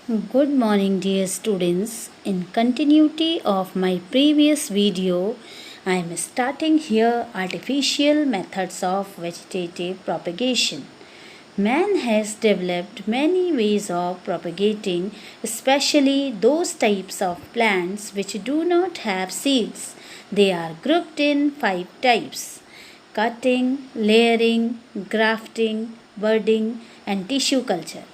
Good morning, dear students. In continuity of my previous video, I am starting here artificial methods of vegetative propagation. Man has developed many ways of propagating, especially those types of plants which do not have seeds. They are grouped in 5 types: cutting, layering, grafting, budding, and tissue culture.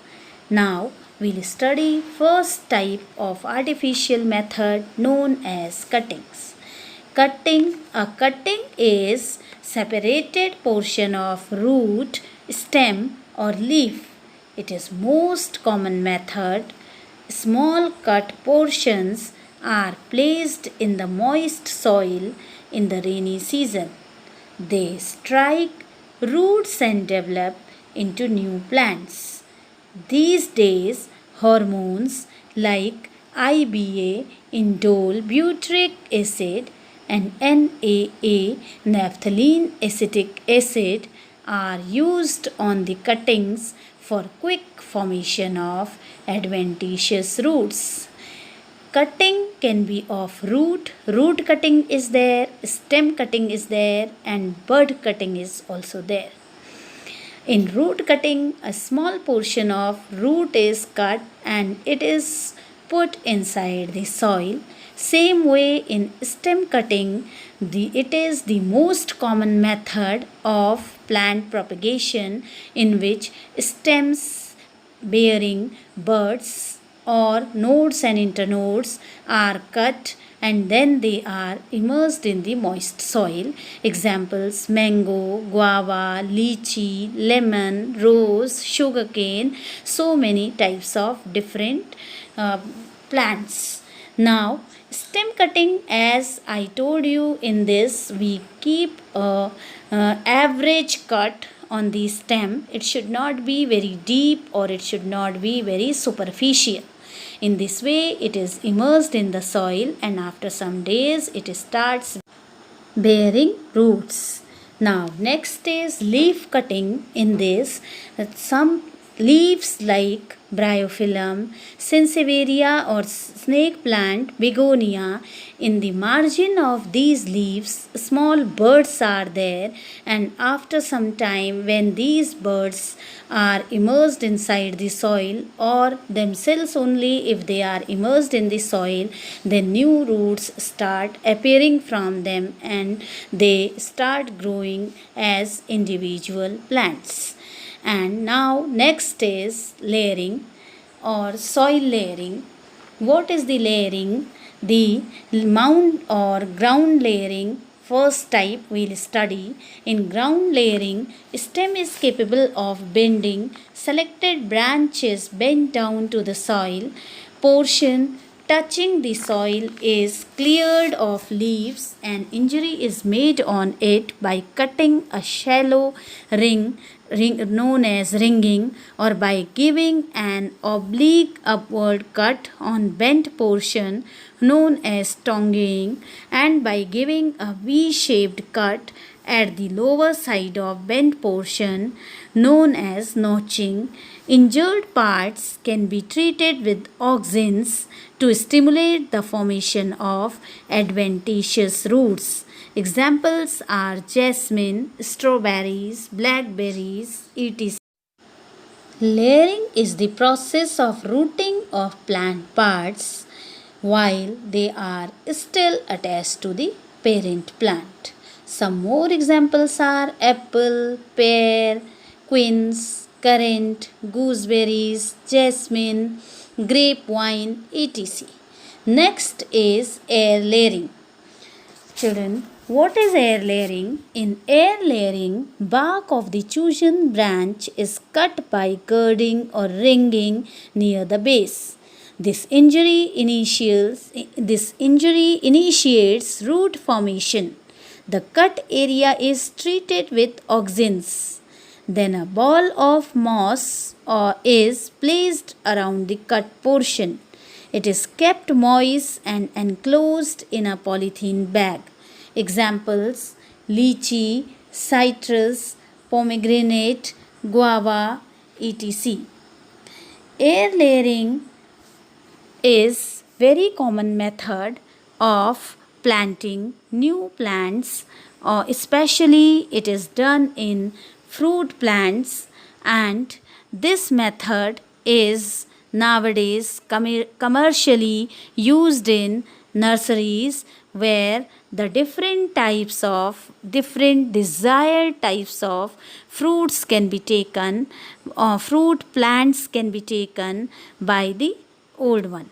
Now we'll study first type of artificial method known as cuttings. A cutting is separated portion of root, stem or leaf. It is most common method. Small cut portions are placed in the moist soil in the rainy season. They strike roots and develop into new plants. These days, hormones like IBA, indole butyric acid, and NAA, naphthalene acetic acid, are used on the cuttings for quick formation of adventitious roots. Cutting can be of root cutting is there, stem cutting is there, and bud cutting is also there. In root cutting, a small portion of root is cut and it is put inside the soil. Same way in stem cutting, it is the most common method of plant propagation in which stems bearing buds or nodes and internodes are cut and then they are immersed in the moist soil. Examples: mango, guava, lychee, lemon, rose, sugarcane, so many types of different plants. Now, stem cutting, as I told you in this, we keep a average cut on the stem. It should not be very deep or it should not be very superficial. In this way, it is immersed in the soil and after some days it starts bearing roots. Now, next is leaf cutting. In this, some leaves like Bryophyllum, Sansevieria or snake plant Begonia, in the margin of these leaves small buds are there, and after some time when these buds are immersed inside the soil or themselves only if they are immersed in the soil, then new roots start appearing from them and they start growing as individual plants. And now next is layering or soil layering. What is the layering? The mound or ground layering. First type we'll study. In ground layering, stem is capable of bending. Selected branches bend down to the soil. Portion touching the soil is cleared of leaves and injury is made on it by cutting a shallow ring known as ringing, or by giving an oblique upward cut on bent portion known as tonguing, and by giving a V-shaped cut at the lower side of bent portion known as notching. Injured parts can be treated with auxins to stimulate the formation of adventitious roots. Examples are jasmine, strawberries, blackberries, etc. Layering is the process of rooting of plant parts while they are still attached to the parent plant. Some more examples are apple, pear, quince, currant, gooseberries, jasmine, grapevine, etc. Next is air layering. Children, what is air layering? In air layering, bark of the chosen branch is cut by girding or ringing near the base. This injury initiates root formation. The cut area is treated with auxins. Then a ball of moss is placed around the cut portion. It is kept moist and enclosed in a polythene bag. Examples: lychee, citrus, pomegranate, guava, etc. Air layering is very common method of planting new plants, or especially it is done in fruit plants, and this method is nowadays commercially used in nurseries, where the different desired types of fruits can be taken, or fruit plants can be taken by the old one.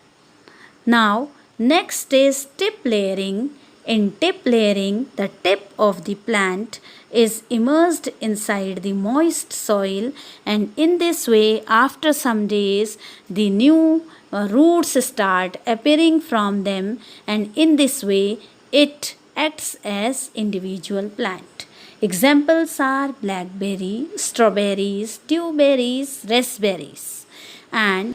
Now, next is tip layering. In tip layering, the tip of the plant is immersed inside the moist soil, and in this way, after some days, the new roots start appearing from them, and in this way, it acts as individual plant. Examples are blackberry, strawberries, dewberries, raspberries. And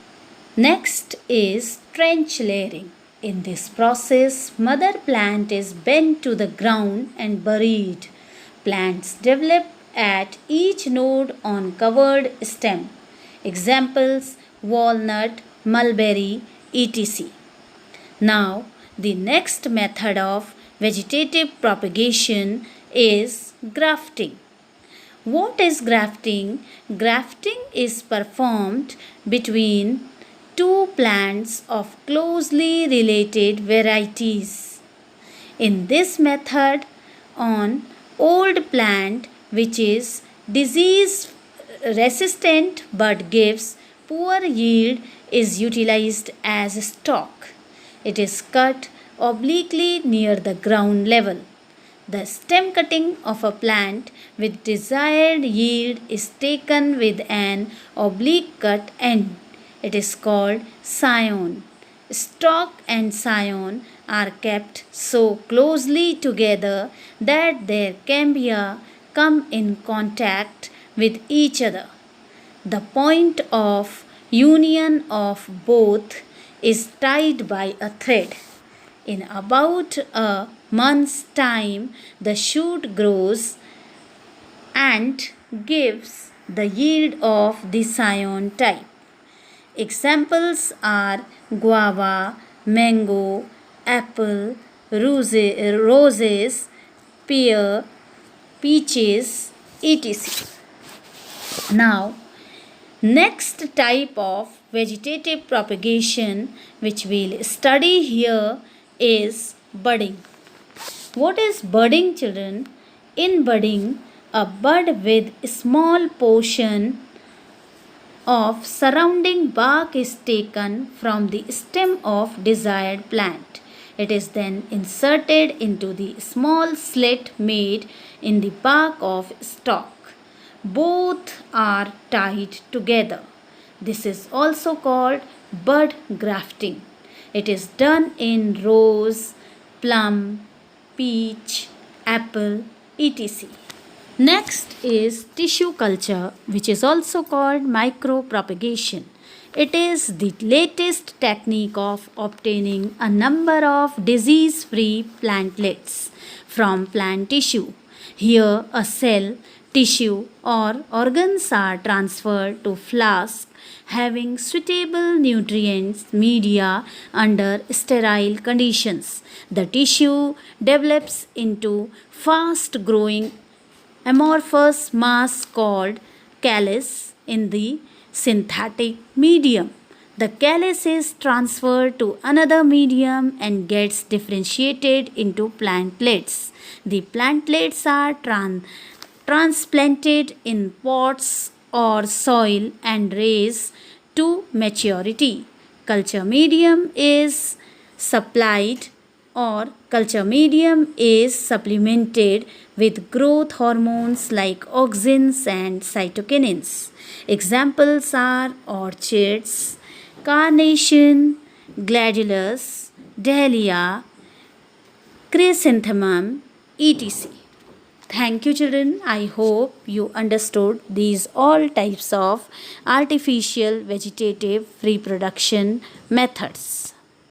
next is trench layering. In this process, mother plant is bent to the ground and buried. Plants develop at each node on covered stem. Examples: walnut, mulberry, etc. Now, the next method of vegetative propagation is grafting. What is grafting? Grafting is performed between two plants of closely related varieties. In this method, an old plant which is disease resistant but gives poor yield is utilized as stock. It is cut obliquely near the ground level. The stem cutting of a plant with desired yield is taken with an oblique cut end. It is called scion. Stalk and scion are kept so closely together that their cambia come in contact with each other. The point of union of both is tied by a thread. In about a month's time, the shoot grows and gives the yield of the scion type. Examples are guava, mango, apple, roses, pear, peaches, etc. Now, next type of vegetative propagation which we'll study here is budding. What is budding, children? In budding, a bud with a small portion of surrounding bark is taken from the stem of desired plant. It is then inserted into the small slit made in the bark of stalk. Both are tied together. This is also called bud grafting. It is done in rose, plum, peach, apple, etc. Next is tissue culture, which is also called micropropagation. It is the latest technique of obtaining a number of disease-free plantlets from plant tissue. Here, a cell, tissue, or organs are transferred to flask having suitable nutrients media under sterile conditions. The tissue develops into fast growing amorphous mass called callus in the synthetic medium. The callus is transferred to another medium and gets differentiated into plantlets. The plantlets are transplanted in pots or soil and raised to maturity. Culture medium is supplied or culture medium is supplemented with growth hormones like auxins and cytokinins. Examples are orchids, carnation, gladiolus, dahlia, chrysanthemum, etc. Thank you, children. I hope you understood these all types of artificial vegetative reproduction methods.